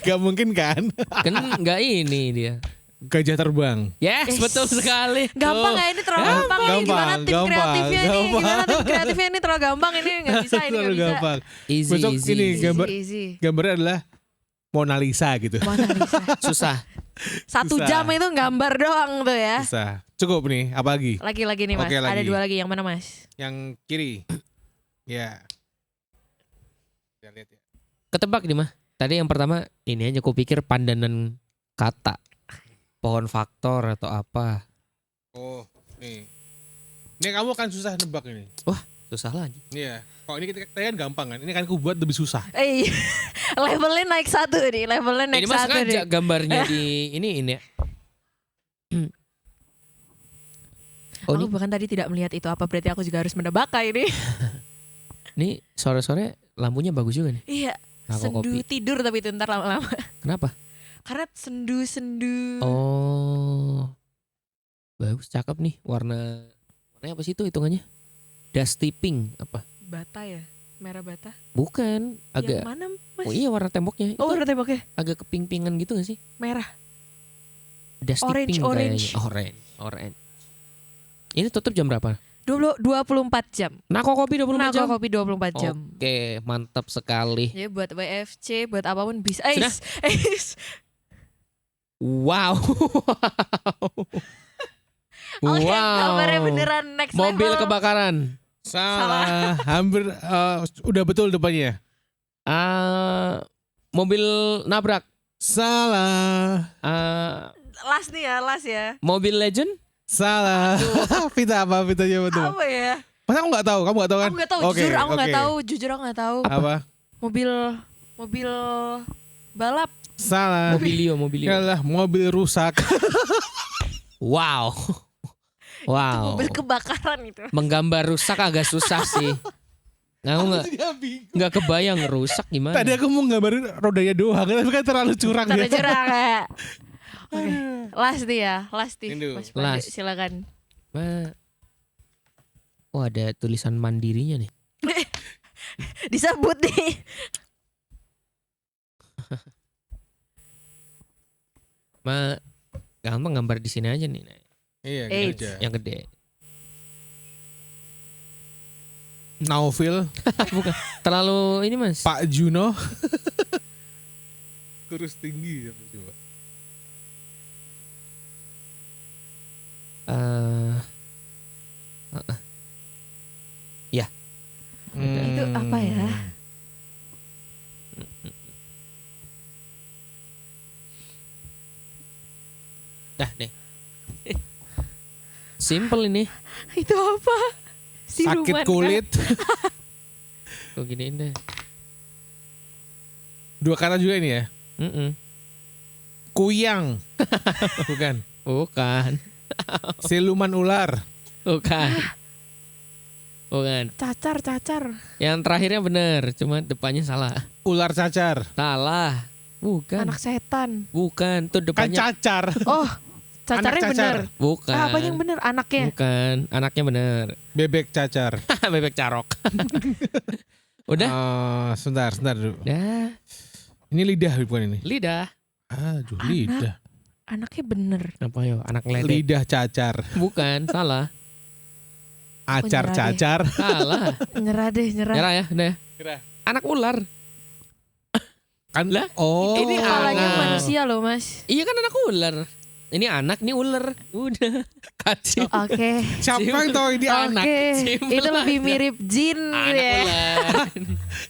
Gak mungkin kan? Kan enggak ini dia. Gajah terbang. Yes, Yes. betul sekali. Gampang Tuh. ya ini terlalu gampang, ini gimana tim gampang, kreatifnya nih? gampang. Gimana tim kreatifnya ini terlalu gampang ini nggak bisa ini Terlalu nggak bisa. gampang. Easy, Besok easy, ini easy. gambar Easy. gambarnya adalah Mona Lisa gitu. Mona Lisa. Susah. 1 Susah. jam itu gambar doang tuh ya. Bisa. Cukup nih, apa lagi? Lagi-lagi nih Mas. Oke, Ada lagi. 2 lagi, yang mana Mas? Yang kiri. Ya. Kita lihat ya. Ketebak nih mah. Tadi yang pertama ini aja kupikir pandanan kata. Pohon faktor atau apa. Oh, nih. Ini kamu akan susah nebak ini. Susah lagi. Iya. Kok ini kita kan gampang kan? Ini kan aku buat lebih susah. Levelnya naik 1 nih, levelnya naik Ini mas 1 sengaja nih. gambarnya di ini ya. Oh Aku ini, bahkan tadi tidak melihat itu apa, berarti aku juga harus menebak ini. ini sore-sore lampunya bagus juga nih. Iya. Aku Sendu kopi. tidur tapi itu ntar lama-lama. Kenapa? Karena sendu-sendu. Oh. Bagus, cakep nih. Warnanya apa sih itu hitungannya? Dusty pink apa? Bata ya? Merah bata? Bukan, agak. Yang mana Mas? Oh iya warna temboknya. Oh, Itu warna temboknya agak keping-pingan gitu gak sih? merah. Dusty Orange, pink orange. kayaknya. Orange. Ini tutup jam berapa? 24 jam. Nako kopi 24 Nah, jam. kopi 24 jam. Oke, mantap sekali. Jadi buat WFC, buat apapun bisa. Sudah? Wow. Wow. Oke, gambarnya beneran next Mobil level. kebakaran. Salah. Hampir udah betul depannya. Mobil nabrak. Salah. Last nih ya, last ya. Mobil legend. Salah. Vita apa? Vita jawab betul. Apa ya? Masa aku nggak tahu? Kamu nggak tahu kan? Aku nggak tahu, Oke, jujur aku nggak oke. tahu, jujur aku nggak tahu. Apa? Mobil balap. Salah. Mobilio. Yalah, mobil rusak. Wow. Wow. Mobil kebakaran itu. Menggambar rusak agak susah sih. Aku nggak kebayang rusak gimana. Tadi aku mau gambarin rodanya doang, tapi kan terlalu curang Tanda dia. curang ya. Oke, last nih ya, last nih. Ini Mas last. Pandey, silakan. Oh ada tulisan mandirinya nih. Disebut nih. Gampang gambar di sini aja nih. Iya, Eh. gitu aja. Yang gede. Naufil, Bukan. Terlalu ini mas. Pak Juno. Kurus tinggi coba. Itu apa ya? Dah deh. Simple ini. Itu apa? Sakit Siluman, kulit. Kok giniin deh. 2 kata juga ini ya. Kuyang. Bukan. Bukan. Siluman ular. Bukan. Bukan. Cacar. Yang terakhirnya benar, cuma depannya salah. Ular cacar. Salah. Bukan. Anak setan. Bukan. Tuh Kan depannya. cacar. Oh, cacarnya Anak cacar. bener. Bukan. Apa yang bener? Anaknya. Bukan. Anaknya benar. Bebek cacar. Bebek carok. Udah. Sebentar dulu. Dah. Ini lidah bukan ini? Lidah. Aduh, lidah. Anaknya bener. Apa yo? Anak ledek. Lidah cacar. Bukan. Salah. Acar nyerah deh. cacar. Salah. Nyerah deh, nyerah. Nyerah ya. Udah. Nyerah. Anak ular. Kan Lah, oh. ini Kepalanya anak. manusia loh, Mas. Iya kan anak ular. Ini anak, ini ular. Udah. Kasih. Oke. Siapa yang tahu ini anak? Oke, Simpel itu lebih aja. mirip jin Anak gitu ya. ular.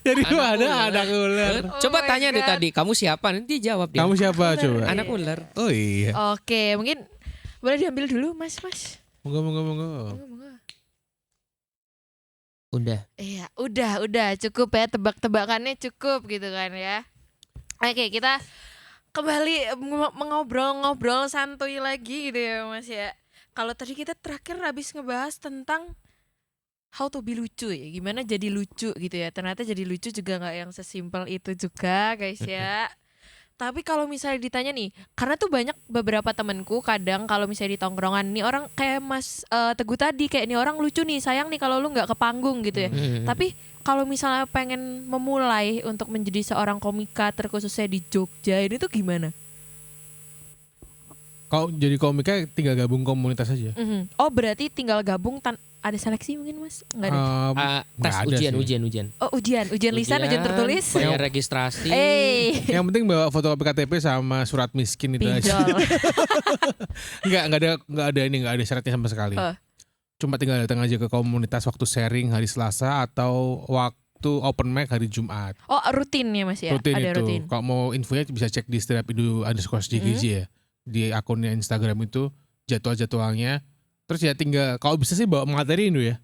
Dari Anak mana ular. anak ular? Oh Coba my tanya deh God. tadi, kamu siapa? Nanti dia jawab dia. Kamu siapa coba? Anak ular. Oh iya. Oke, mungkin boleh diambil dulu, Mas. Monggo. Udah. Iya, udah cukup ya, tebak-tebakannya cukup gitu kan ya. Oke, kita kembali mengobrol-ngobrol santuy lagi gitu ya, Mas ya. Kalau tadi kita terakhir habis ngebahas tentang how to be lucu ya, gimana jadi lucu gitu ya. Ternyata jadi lucu juga nggak yang sesimpel itu juga, guys ya. Tapi kalau misalnya ditanya nih, karena tuh banyak beberapa temanku kadang kalau misalnya di tongkrongan nih orang kayak Mas Teguh tadi, kayak nih orang lucu nih, sayang nih kalau lu nggak ke panggung gitu ya. Tapi kalau misalnya pengen memulai untuk menjadi seorang komika terkhususnya di Jogja ini tuh gimana? Kau jadi komika tinggal gabung komunitas aja. Oh berarti tinggal gabung ada seleksi mungkin Mas? Enggak ada. Tes nggak ada ujian, sih. ujian. Oh ujian lisan, ujian tertulis. Bayar registrasi. Yang penting bawa fotokopi KTP sama surat miskin itu aja. Pinjol. Enggak ada syaratnya sama sekali. Oh. Cuma tinggal datang aja ke komunitas waktu sharing hari Selasa atau waktu open mic hari Jumat. Oh rutin ya Mas ya? Rutin Ada itu. rutin. Kalau mau infonya bisa cek di @indo_JGJ ya. Di akunnya Instagram itu jadwal-jadwalnya. Terus ya tinggal kalau bisa sih bawa materi Indo ya.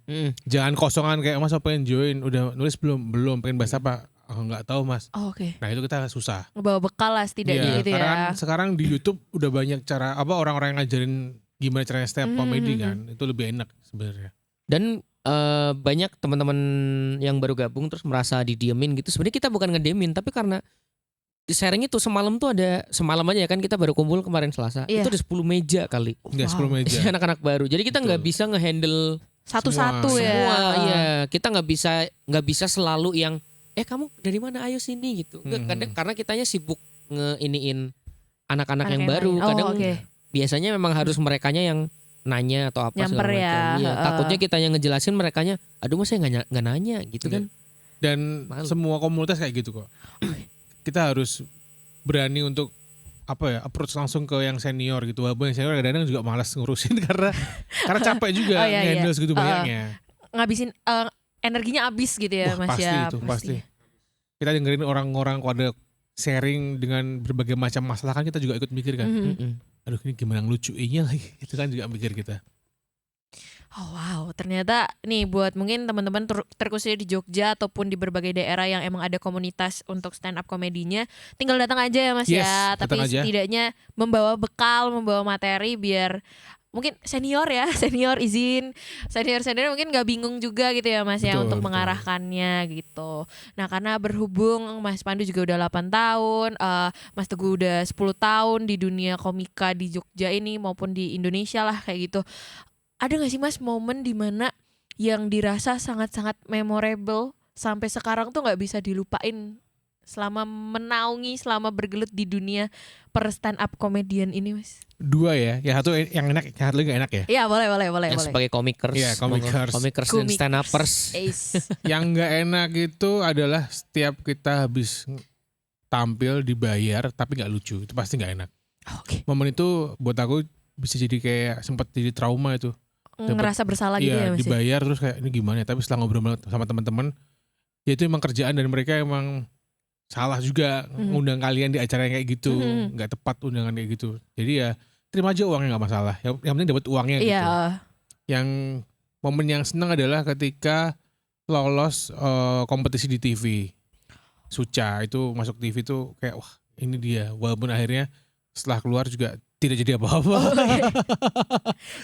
Jangan kosongan kayak Mas pengen join, udah nulis belum pengen bahas apa? Enggak tahu Mas. Oh, oke. Nah itu kita susah. Ngebawa bekal lah setidaknya gitu karena ya. kan sekarang di YouTube udah banyak cara orang-orang yang ngajarin gimana caranya stand up comedy kan. Itu lebih enak sebenarnya. Dan banyak teman-teman yang baru gabung terus merasa didiemin gitu. Sebenarnya kita bukan ngediemin, tapi karena di sharing itu semalam aja kan kita baru kumpul kemarin Selasa. Iya. Itu ada 10 meja kali. Enggak Wow. 10 meja. Anak-anak baru. Jadi kita nggak bisa ngehandle Satu-satu Semua. ya. semua. Iya, kita nggak bisa selalu yang kamu dari mana? Ayo sini gitu. Nggak, kadang karena kitanya sibuk ngeiniin anak-anak yang baru. lain. Kadang oke. biasanya memang harus merekanya yang nanya atau apa Nyamper segala ya, macam. Iya, heeh. takutnya kita yang ngejelasin merekanya, aduh mas saya nggak nanya gitu kan. Dan Malu. semua komunitas kayak gitu kok. Kita harus berani untuk approach langsung ke yang senior gitu. Walaupun yang senior kadang-kadang juga malas ngurusin karena capek juga Oh, iya, handle iya. segitu banyaknya. ngabisin energinya habis gitu ya Wah, Mas pasti ya. itu, pasti. Kita dengerin orang-orang pada sharing dengan berbagai macam masalah kan kita juga ikut mikir kan. Aduh ini gimana ngelucuinnya lagi. Itu kan juga mikir kita. Oh wow, ternyata nih buat mungkin teman-teman terkhususnya di Jogja ataupun di berbagai daerah yang emang ada komunitas untuk stand up komedinya, tinggal datang aja ya Mas Yes, ya. Tapi datang aja. setidaknya membawa bekal, membawa materi biar mungkin senior ya, senior mungkin nggak bingung juga gitu ya Mas ya Betul, untuk betul. mengarahkannya gitu. Nah karena berhubung Mas Pandu juga udah 8 tahun, Mas Teguh udah 10 tahun di dunia komika di Jogja ini maupun di Indonesia lah kayak gitu. Ada gak sih Mas momen dimana yang dirasa sangat-sangat memorable sampai sekarang tuh gak bisa dilupain selama menaungi, selama bergelut di dunia per stand up comedian ini Mas? 2 ya, yang satu yang enak, yang satu lagi gak enak ya. Iya boleh. Yang sebagai komikers, Iya, komikers. komikers dan stand uppers. Yang gak enak itu adalah setiap kita habis tampil dibayar tapi gak lucu, itu pasti gak enak. Oke. Momen itu buat aku bisa jadi kayak sempat jadi trauma itu. Ngerasa bersalah gitu ya Iya, Mas? dibayar terus kayak ini gimana ya. Tapi setelah ngobrol sama teman-teman, ya itu emang kerjaan dan mereka emang salah juga ngundang kalian di acara yang kayak gitu, nggak tepat undangan kayak gitu. Jadi ya terima aja uangnya nggak masalah. Yang penting dapat uangnya gitu. Iya. Yang momen yang seneng adalah ketika lolos kompetisi di TV. Suca itu masuk TV itu kayak wah ini dia. Walaupun akhirnya setelah keluar juga tidak jadi apa-apa.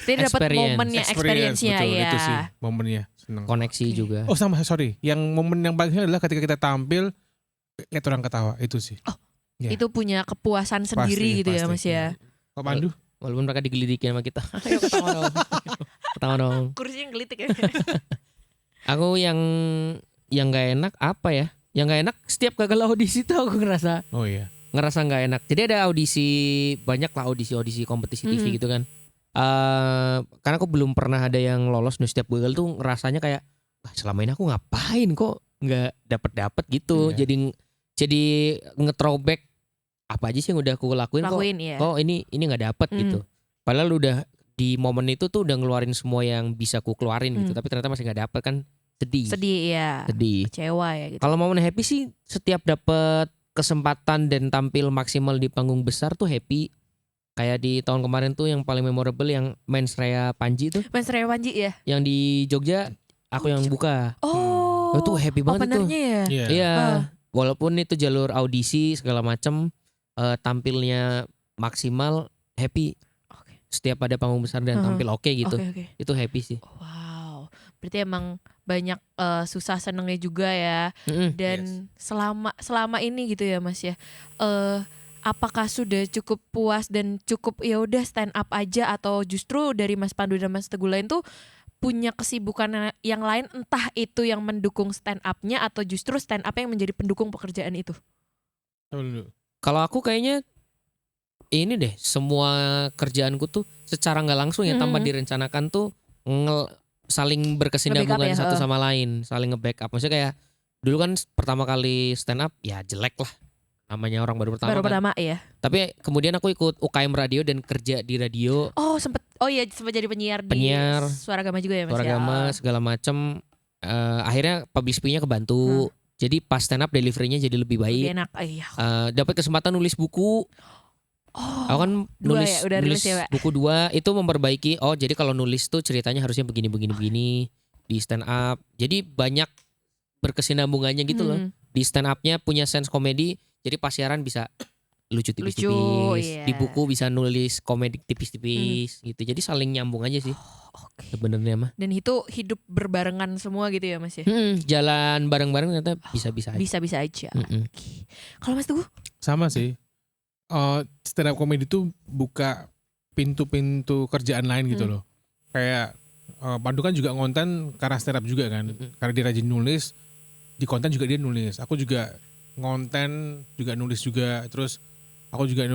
Tidak dapat momennya, experience-nya betul, ya. itu sih momennya seneng. Koneksi juga. Oh sama sorry, yang momen yang paling adalah ketika kita tampil lihat orang ketawa itu sih. Ya. Itu punya kepuasan sendiri gitu ya Mas ya. Pak Pandu? Walaupun mereka digelidikin sama kita. Ayo ketawa dong. Ketawa dong. Kursinya ngelitik ya. Aku yang gak enak apa ya? Yang gak enak setiap gagal audisi tuh aku ngerasa Oh iya. nggak enak. Jadi ada audisi, banyak lah audisi kompetisi TV gitu kan. Karena aku belum pernah ada yang lolos. Nah setiap gagal tuh rasanya kayak selama ini aku ngapain kok nggak dapet gitu. Jadi nge-throwback apa aja sih yang udah aku lakuin Iya. kok ini nggak dapet gitu. Padahal udah di momen itu tuh udah ngeluarin semua yang bisa ku keluarin gitu. Tapi ternyata masih nggak dapet kan, sedih ya. sedih. Kecewa ya gitu. Kalau momen happy sih setiap dapet kesempatan dan tampil maksimal di panggung besar tuh happy. Kayak di tahun kemarin tuh yang paling memorable yang Mens Rea Panji tuh. Mens Rea Panji ya? Yang di Jogja aku yang buka. Oh. Itu happy banget itu. Ya? Iya. Walaupun itu jalur audisi segala macem, tampilnya maksimal happy. Setiap ada panggung besar dan tampil oke gitu. Itu happy sih. Wow. Berarti emang banyak susah senengnya juga ya. Dan selama ini gitu ya Mas ya. Apakah sudah cukup puas dan cukup ya udah stand up aja, atau justru dari Mas Pandu dan Mas Teguh lain tuh punya kesibukan yang lain, entah itu yang mendukung stand up-nya atau justru stand up yang menjadi pendukung pekerjaan itu? Kalau aku kayaknya ini deh, semua kerjaanku tuh secara nggak langsung ya tanpa direncanakan tuh saling berkesinambungan satu sama lain, saling nge-backup. Maksudnya kayak dulu kan pertama kali stand up ya jelek lah, namanya orang baru pertama kan. Ya. Tapi kemudian aku ikut UKM radio dan kerja di radio. Sempat jadi penyiar di Suara Gama juga ya Mas. Suara Gama segala macem. Akhirnya public speaking-nya kebantu. Jadi pas stand up delivery-nya jadi lebih baik. Lebih enak. Dapat kesempatan nulis buku. Aku kan nulis buku 2 itu memperbaiki. Jadi kalau nulis tuh ceritanya harusnya begini di stand up. Jadi banyak berkesinambungannya gitu loh. Di stand up-nya punya sense komedi. Jadi pas siaran bisa lucu tipis-tipis. Di buku bisa nulis komedi tipis-tipis gitu. Jadi saling nyambung aja sih. Sebenarnya mah. Dan itu hidup berbarengan semua gitu ya Mas ya. Jalan bareng-bareng ternyata bisa-bisa aja. Bisa-bisa aja. Kalau Mas Teguh? Sama sih. Stand up comedy itu buka pintu-pintu kerjaan lain gitu loh. Kayak Pandu kan juga ngonten karena stand up juga kan. Karena dia rajin nulis, di konten juga dia nulis. Aku juga ngonten juga nulis juga. Terus aku juga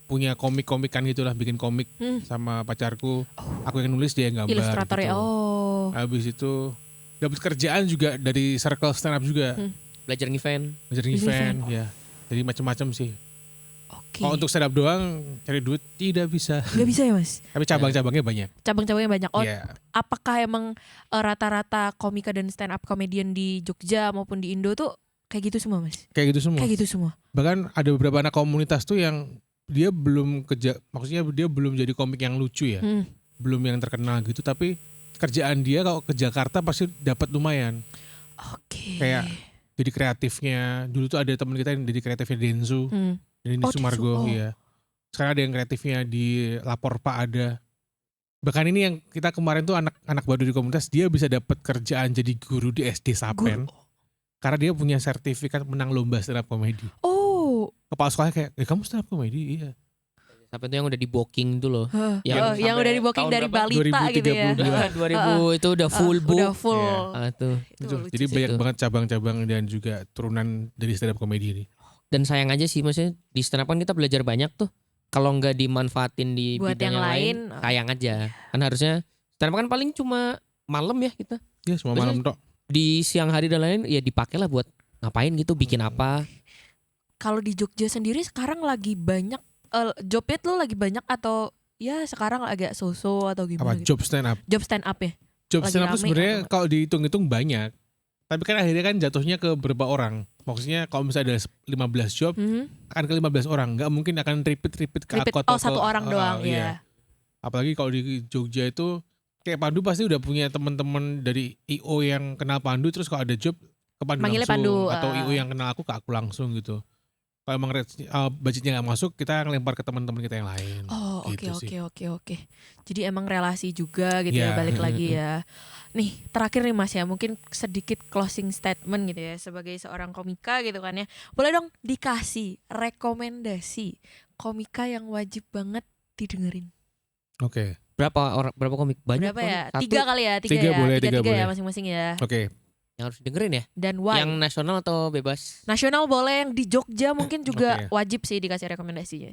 punya komik-komikan gitulah, bikin komik sama pacarku. Aku yang nulis, dia yang gambar. Ilustrator gitu. ya. Habis itu dapat kerjaan juga dari circle stand up juga. Belajar event ya. Jadi macam-macam sih. Kalau untuk stand up doang cari duit tidak bisa. Nggak bisa ya mas? Tapi cabang-cabangnya banyak. Cabang-cabangnya banyak. Oh, Iya. apakah emang rata-rata komika dan stand up comedian di Jogja maupun di Indo tuh kayak gitu semua mas? Kayak gitu semua. Kayak gitu semua. Bahkan ada beberapa anak komunitas tuh yang dia belum maksudnya dia belum jadi komik yang lucu ya. Belum yang terkenal gitu, tapi kerjaan dia kalau ke Jakarta pasti dapat lumayan. Oke. Kayak jadi kreatifnya. Dulu tuh ada teman kita yang jadi kreatifnya Denzu. Denny Sumargo ya. Sekarang ada yang kreatifnya di Lapor Pak ada. Bahkan ini yang kita kemarin tuh anak baru di komunitas, dia bisa dapat kerjaan jadi guru di SD Sapen. Karena dia punya sertifikat menang lomba stand up comedy. Oh. Kepala sekolahnya kayak, kamu stand up comedy? Iya. Sampai itu yang udah di booking tuh loh. Yang udah di booking dari balita gitu ya. 2000 itu udah full book. Udah full. Yeah. Tuh. Jadi banyak banget cabang-cabang dan juga turunan dari stand up comedy ini. Dan sayang aja sih maksudnya di stand up kan kita belajar banyak tuh. Kalau nggak dimanfaatin di buat bidang yang lain, sayang aja. Kan harusnya stand up kan paling cuma malam ya kita. Iya, semua malam tok. Di siang hari dan lain ya dipakai lah buat ngapain gitu, bikin apa. Kalau di Jogja sendiri sekarang lagi banyak jobnya tuh lagi banyak atau ya sekarang agak so-so atau gimana? Apa job stand up? Job stand up ya. Job Lagi stand up rame sebenarnya atau kalau dihitung-hitung banyak. Tapi kan akhirnya kan jatuhnya ke berapa orang. Maksudnya kalau misalnya ada 15 job, akan ke 15 orang. Nggak mungkin akan repeat ke aku atau satu orang doang iya. Apalagi kalau di Jogja itu kayak Pandu pasti udah punya teman-teman dari IO yang kenal Pandu, terus kalau ada job ke Pandu manggilnya langsung. Pandu, atau IO yang kenal aku ke aku langsung gitu. Kalau emang budgetnya nggak masuk, kita ngelempar ke teman-teman kita yang lain. Oh gitu oke. Jadi emang relasi juga gitu ya, balik lagi ya. Nih terakhir nih mas ya, mungkin sedikit closing statement gitu ya sebagai seorang komika gitu kan ya. Boleh dong dikasih rekomendasi komika yang wajib banget didengerin. Oke. Berapa komik? Banyak. Berapa ya? Satu. 3 kali ya? 3 Tiga ya? boleh, 3 boleh. ya masing-masing ya. Oke. Yang harus dengerin ya. Dan why? Yang nasional atau bebas? Nasional boleh, yang di Jogja mungkin juga Oke. wajib sih dikasih rekomendasinya.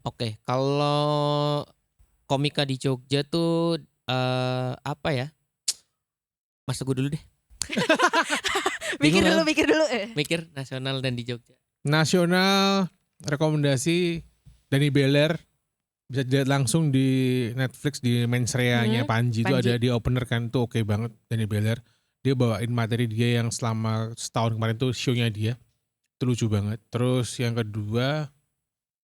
Oke, kalau komika di Jogja tuh apa ya? Mas Teguh dulu deh. Mikir Bingung dulu. Mikir nasional dan di Jogja. Nasional rekomendasi Danny Beller, bisa dilihat langsung di Netflix di mensreanya Panji itu Panji. ada di opener kan, tuh oke banget Danny Beller. Dia bawain materi dia yang selama setahun kemarin tuh show-nya dia. Itu lucu banget. Terus yang kedua,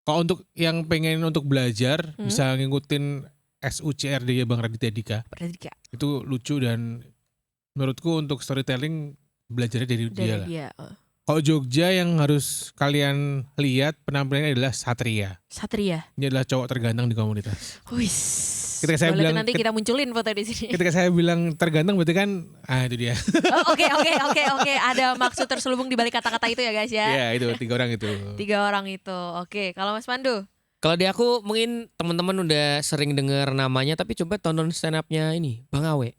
kalau untuk yang pengen untuk belajar bisa ngikutin SUCRD ya Bang Raditya Dika. Raditya. Itu lucu dan menurutku untuk storytelling belajarnya dari dia lah. Dia. Kalau Jogja yang harus kalian lihat penampilannya adalah Satria. Satria. Ini adalah cowok terganteng di komunitas. Wis. Ketika saya Boleh bilang- nanti kita munculin foto di sini. Ketika saya bilang terganteng berarti kan, itu dia. Oke. Ada maksud terselubung di balik kata-kata itu ya guys ya. Iya itu 3 orang itu. 3 orang itu. Oke, kalau Mas Pandu? Kalau di aku mungkin teman-teman udah sering dengar namanya, tapi coba tonton stand up-nya ini Bang Awe.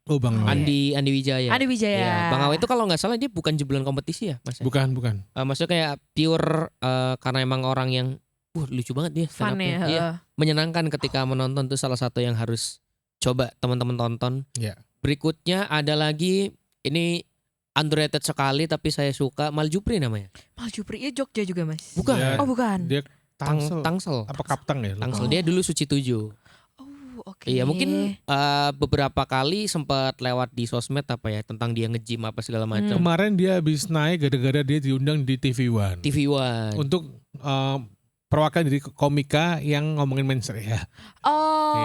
Oh Bang Oh, Awe. iya. Andi Wijaya. Andi Wijaya. Iya, Bang Awe itu kalau nggak salah dia bukan jebolan kompetisi ya, Mas. Bukan. Maksudnya kayak pure karena emang orang yang lucu banget dia stand Fun up-nya. ya. Iya, menyenangkan ketika menonton, tuh salah satu yang harus coba teman-teman tonton. Iya. Berikutnya ada lagi, ini underrated sekali tapi saya suka, Mal Jupri namanya. Mal Jupri itu Jogja juga Mas? Bukan. Iya. Oh bukan. Dia Tangsel. Tangsel. Apa Kaptang ya? Tangsel. Oh. Dia dulu Suci 7. Oh oke. Iya, mungkin beberapa kali sempat lewat di sosmed apa ya tentang dia nge-gym apa segala macam. Kemarin dia habis naik gara-gara dia diundang di TV One. TV One. Untuk perwakilan dari komika yang ngomongin mensreya. Oh,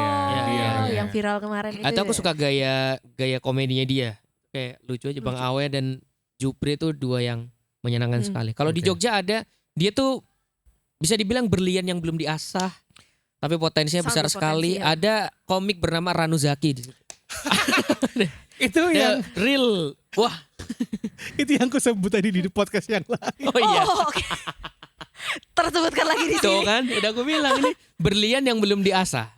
Iya, yang viral kemarin itu. Atau aku ya? suka gaya komedinya dia. Kayak lucu aja, Bang Lucu. Awe dan Jupri itu dua yang menyenangkan sekali. Kalau di Oke. Jogja ada, dia tuh bisa dibilang berlian yang belum diasah, tapi potensinya Sangat besar berpotensi, sekali. ya. Ada komik bernama Ranu Zaki di situ. Itu Dia yang real. Wah, itu yang aku sebut tadi di podcast yang lain. oh iya. Oh, oke. Tersebutkan lagi di Tuh sini. kan, udah aku bilang ini berlian yang belum diasah.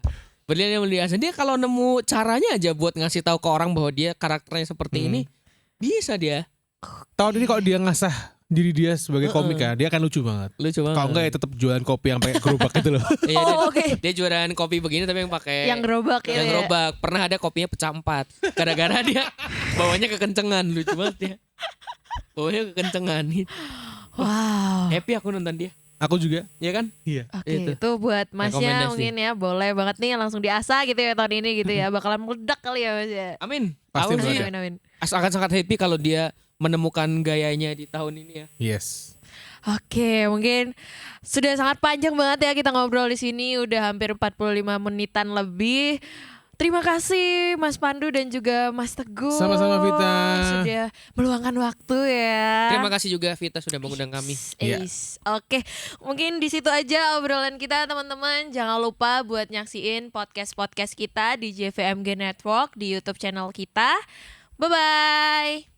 Berlian yang belum diasah. Dia kalau nemu caranya aja buat ngasih tahu ke orang bahwa dia karakternya seperti ini, bisa dia. Tahun ini kalau dia ngasah diri dia sebagai komika, dia akan lucu banget. Lucu banget. Kalau enggak ya tetap jualan kopi yang pakai gerobak itu loh. Iya, dia, Oh, oke. dia jualan kopi begini tapi yang pakai Yang gerobak yang ya. gerobak. Pernah ada kopinya pecah 4 gara-gara dia bawanya kekencengan. Lucu banget ya. Bawanya kekencengan. Wow. Happy aku nonton dia. Aku juga. ya kan? Iya. Oke, Itu. itu buat Masnya Rekomendasi. mungkin ya, boleh banget nih langsung diasah gitu ya tahun ini gitu ya, bakalan meledak kali ya Mas ya. Amin. Pasti Aku meledak. sih Amin, amin. akan sangat happy kalau dia menemukan gayanya di tahun ini ya. Yes. Oke, mungkin sudah sangat panjang banget ya kita ngobrol di sini, udah hampir 45 menitan lebih. Terima kasih Mas Pandu dan juga Mas Teguh. Sama-sama, Vita. Sudah meluangkan waktu ya. Terima kasih juga Vita sudah mengundang kami. Iya. Oke, mungkin di situ aja obrolan kita teman-teman. Jangan lupa buat nyaksiin podcast-podcast kita di JVMG Network di YouTube channel kita. Bye-bye.